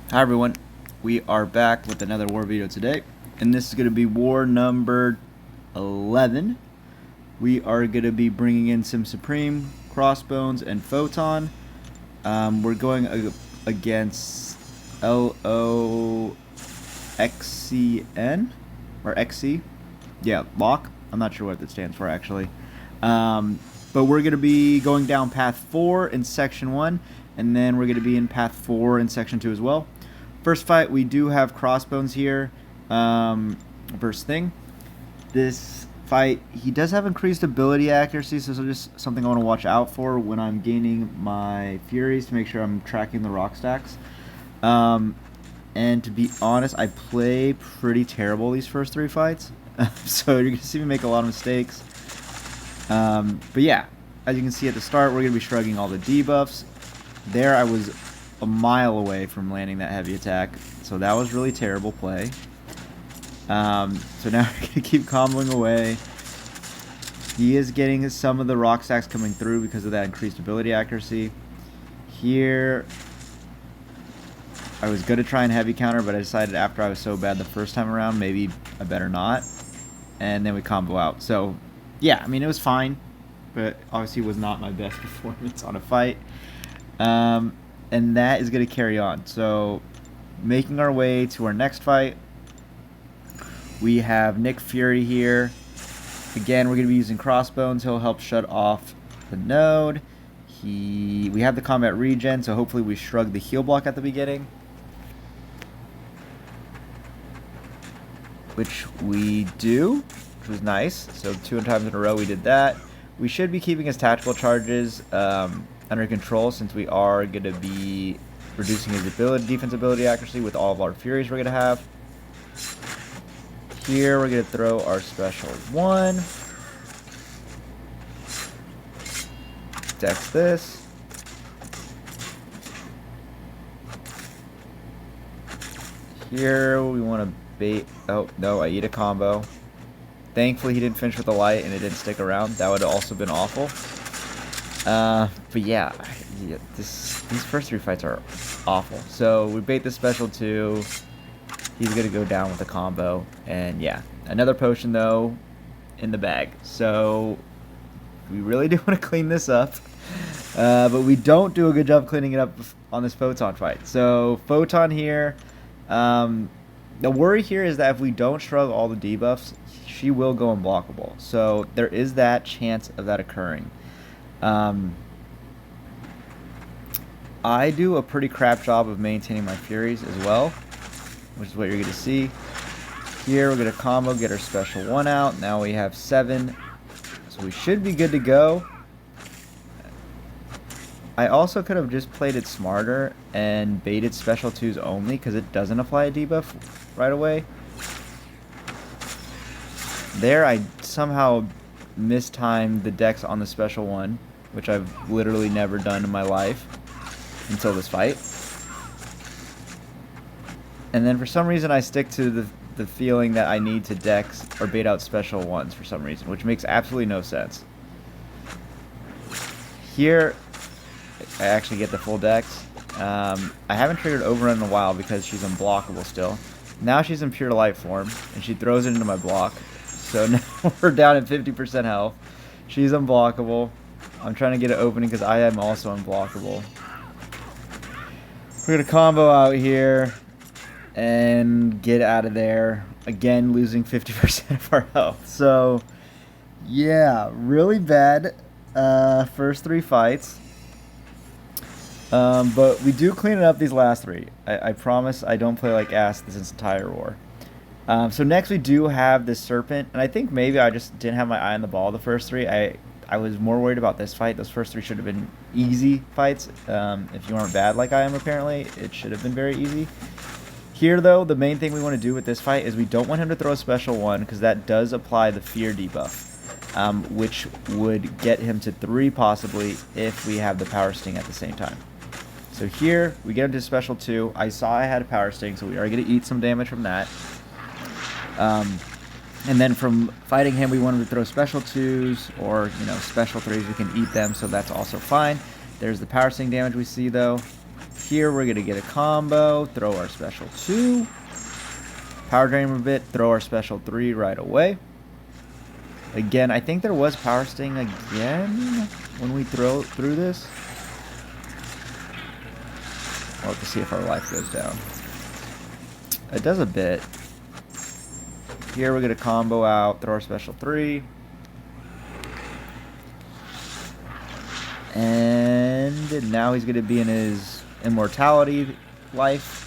Hi everyone, we are back with another war video today, and this is going to be war number 11. We are going to be bringing in Sym Supreme, Crossbones, and Photon. We're going against LOXCN, or XC, yeah, LOC, I'm not sure what that stands for actually. But we're going to be going down path 4 in section 1, and then we're going to be in path 4 in section 2 as well. First fight, we do have Crossbones here. First thing, this fight, he does have increased ability accuracy, so just something I want to watch out for when I'm gaining my Furies to make sure I'm tracking the rock stacks. And to be honest, I play pretty terrible these first 3 fights, so you're going to see me make a lot of mistakes. But yeah, as you can see at the start, we're going to be shrugging all the debuffs. There I was a mile away from landing that heavy attack, so that was really terrible play. So now we're going to keep comboing away. He is getting some of the rock stacks coming through because of that increased ability accuracy. Here, I was going to try and heavy counter, but I decided after I was so bad the first time around, maybe I better not. And then we combo out. So, yeah, I mean, it was fine, but obviously was not my best performance on a fight. And that is going to carry on. So, making our way to our next fight, we have Nick Fury here. Again, we're going to be using Crossbones. He'll help shut off the node. We have the combat regen, so hopefully we shrug the heal block at the beginning, which we do, which was nice. So 2 times in a row we did that. We should be keeping his tactical charges under control, since we are going to be reducing his defense ability accuracy with all of our Furies we're going to have. Here we're going to throw our special 1. Dex this. Here we want to bait. Oh no, I eat a combo. Thankfully he didn't finish with the light and it didn't stick around. That would have also been awful. But yeah, these first 3 fights are awful. So we bait the special 2. He's going to go down with a combo. And yeah, another potion though in the bag. So we really do want to clean this up. But we don't do a good job cleaning it up on this Photon fight. So Photon here. The worry here is that if we don't shrug all the debuffs, she will go unblockable. So there is that chance of that occurring. I do a pretty crap job of maintaining my Furies as well, which is what you're going to see. Here we're going to combo, get our special 1 out. Now we have 7, so we should be good to go. I also could have just played it smarter and baited special 2s only, because it doesn't apply a debuff right away. There I somehow mistimed the dex on the special 1, which I've literally never done in my life until this fight. And then for some reason I stick to the feeling that I need to dex or bait out special 1s for some reason, which makes absolutely no sense. Here I actually get the full dex. I haven't triggered Overrun in a while because she's unblockable still. Now she's in pure light form and she throws it into my block. So now we're down at 50% health. She's unblockable. I'm trying to get it opening because I am also unblockable. We're going to combo out here and get out of there. Again, losing 50% of our health. So, yeah, really bad first 3 fights. But we do clean it up these last 3. I promise I don't play like ass this entire war. So next we do have this Serpent, and I think maybe I just didn't have my eye on the ball the first 3. I was more worried about this fight. Those first 3 should have been easy fights. If you aren't bad like I am apparently, it should have been very easy. Here though, the main thing we want to do with this fight is we don't want him to throw a special 1, because that does apply the fear debuff, which would get him to 3 possibly if we have the power sting at the same time. So here, we get him to special 2. I saw I had a power sting, so we are going to eat some damage from that. And then from fighting him, we want him to throw special 2s or, special 3s. We can eat them, so that's also fine. There's the power sting damage we see, though. Here we're gonna get a combo, throw our special 2, power drain a bit, throw our special 3 right away. Again, I think there was power sting again when we threw this. I'll have to see if our life goes down. It does a bit. Here we're gonna combo out, throw our special 3. And now he's gonna be in his immortality life.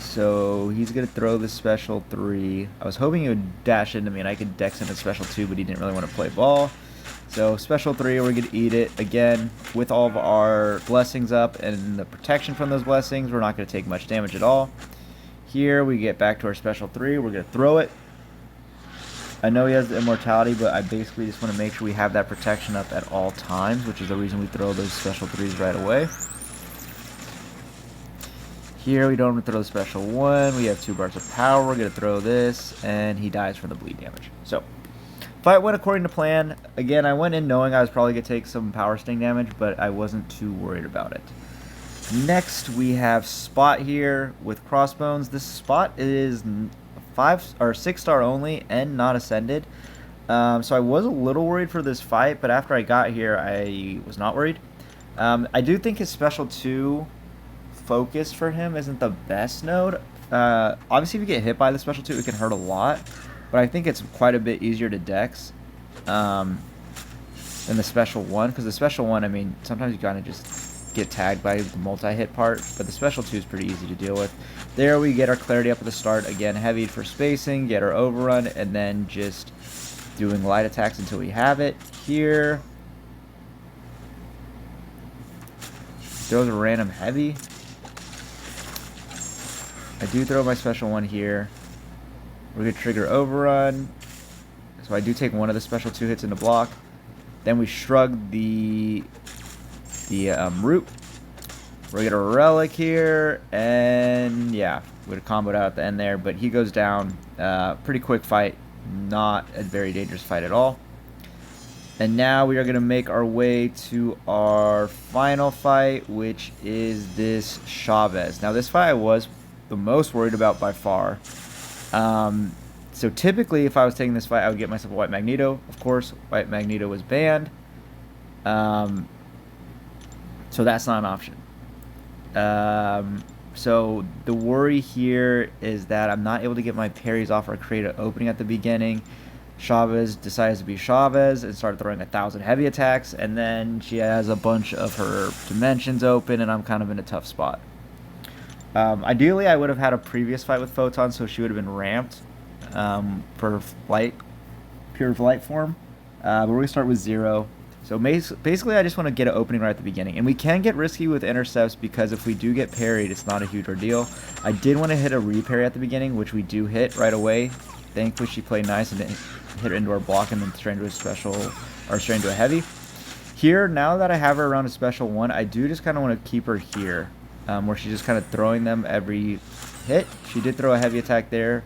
So he's gonna throw the special 3. I was hoping he would dash into me and I could dex into special 2, but he didn't really want to play ball. So special 3, we're gonna eat it again with all of our blessings up and the protection from those blessings. We're not gonna take much damage at all. Here we get back to our special 3. We're gonna throw it. I know he has the immortality, but I basically just want to make sure we have that protection up at all times, which is the reason we throw those special 3s right away. Here we don't want to throw the special 1. We have 2 bars of power. We're going to throw this, and he dies from the bleed damage. So, fight went according to plan. Again, I went in knowing I was probably going to take some power sting damage, but I wasn't too worried about it. Next, we have Spot here with Crossbones. This Spot is 5 or 6-star only and not ascended. So I was a little worried for this fight, but after I got here, I was not worried. I do think his special 2 focus for him isn't the best node. Obviously, if you get hit by the special 2, it can hurt a lot, but I think it's quite a bit easier to dex than the special 1, because the special 1, I mean, sometimes you kind of just get tagged by the multi-hit part, but the special 2 is pretty easy to deal with. There we get our clarity up at the start. Again, heavy for spacing, get our overrun, and then just doing light attacks until we have it. Here, throws a random heavy. I do throw my special 1 here. We're gonna trigger overrun, so I do take one of the special 2 hits into block. Then we shrug the root. We're gonna get a relic here, and yeah, we would have comboed out at the end there, but he goes down. Pretty quick fight, not a very dangerous fight at all. And now we are gonna make our way to our final fight, which is this Chavez. Now this fight I was the most worried about by far. So typically if I was taking this fight, I would get myself a White Magneto. Of course, White Magneto was banned. So that's not an option. So the worry here is that I'm not able to get my parries off or create an opening at the beginning. Chavez decides to be Chavez and start throwing 1,000 heavy attacks, and then she has a bunch of her dimensions open, and I'm kind of in a tough spot. Ideally, I would have had a previous fight with Photon, so she would have been ramped for flight, pure flight form. But we're going to start with 0. So basically, I just want to get an opening right at the beginning. And we can get risky with intercepts because if we do get parried, it's not a huge ordeal. I did want to hit a reparry at the beginning, which we do hit right away. Thankfully, she played nice and hit into our block and then straight into a special, or straight into a heavy. Here, now that I have her around a special 1, I do just kind of want to keep her here, where she's just kind of throwing them every hit. She did throw a heavy attack there.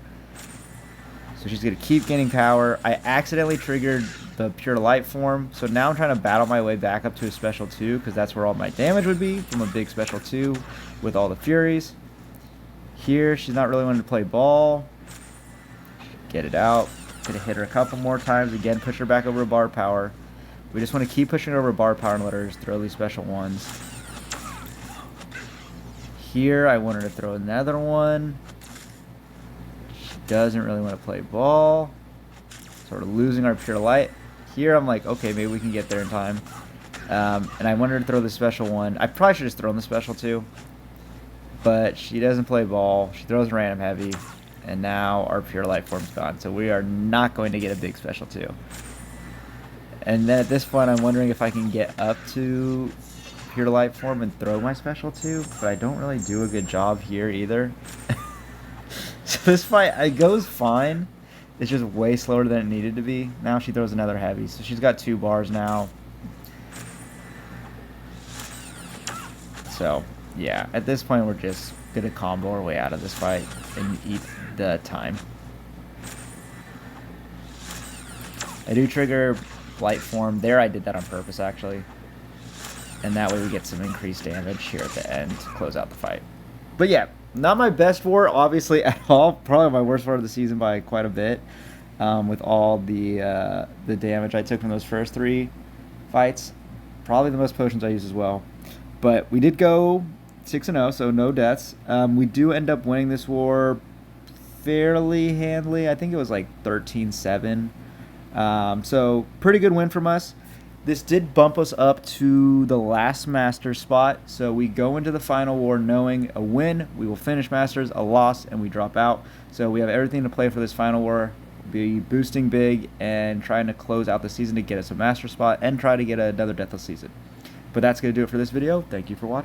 So she's going to keep gaining power. I accidentally triggered the pure light form. So now I'm trying to battle my way back up to a special 2 because that's where all my damage would be from a big special 2 with all the furies. Here, she's not really wanting to play ball. Get it out. Going to hit her a couple more times. Again, push her back over a bar power. We just want to keep pushing her over bar power and let her just throw these special 1s. Here, I want her to throw another one. Doesn't really want to play ball. Sort of losing our pure light. Here I'm like, okay, maybe we can get there in time. And I wanted to throw the special 1. I probably should have just thrown the special 2. But she doesn't play ball. She throws random heavy. And now our pure light form's gone. So we are not going to get a big special 2. And then at this point I'm wondering if I can get up to pure light form and throw my special 2. But I don't really do a good job here either. So this fight, it goes fine. It's just way slower than it needed to be. Now she throws another heavy. So she's got 2 bars now. So, yeah. At this point, we're just going to combo our way out of this fight and eat the time. I do trigger light form. There I did that on purpose, actually. and that way we get some increased damage here at the end to close out the fight. But yeah, not my best war, obviously, at all. Probably my worst war of the season by quite a bit, with all the damage I took from those first 3 fights. Probably the most potions I used as well. But we did go 6-0, so no deaths. We do end up winning this war fairly handily. I think it was like 13-7. So pretty good win from us. This did bump us up to the last Master spot, so we go into the final war knowing a win, we will finish Masters, a loss, and we drop out. So we have everything to play for this final war. We'll be boosting big and trying to close out the season to get us a Master spot and try to get another Deathless season. But that's going to do it for this video. Thank you for watching.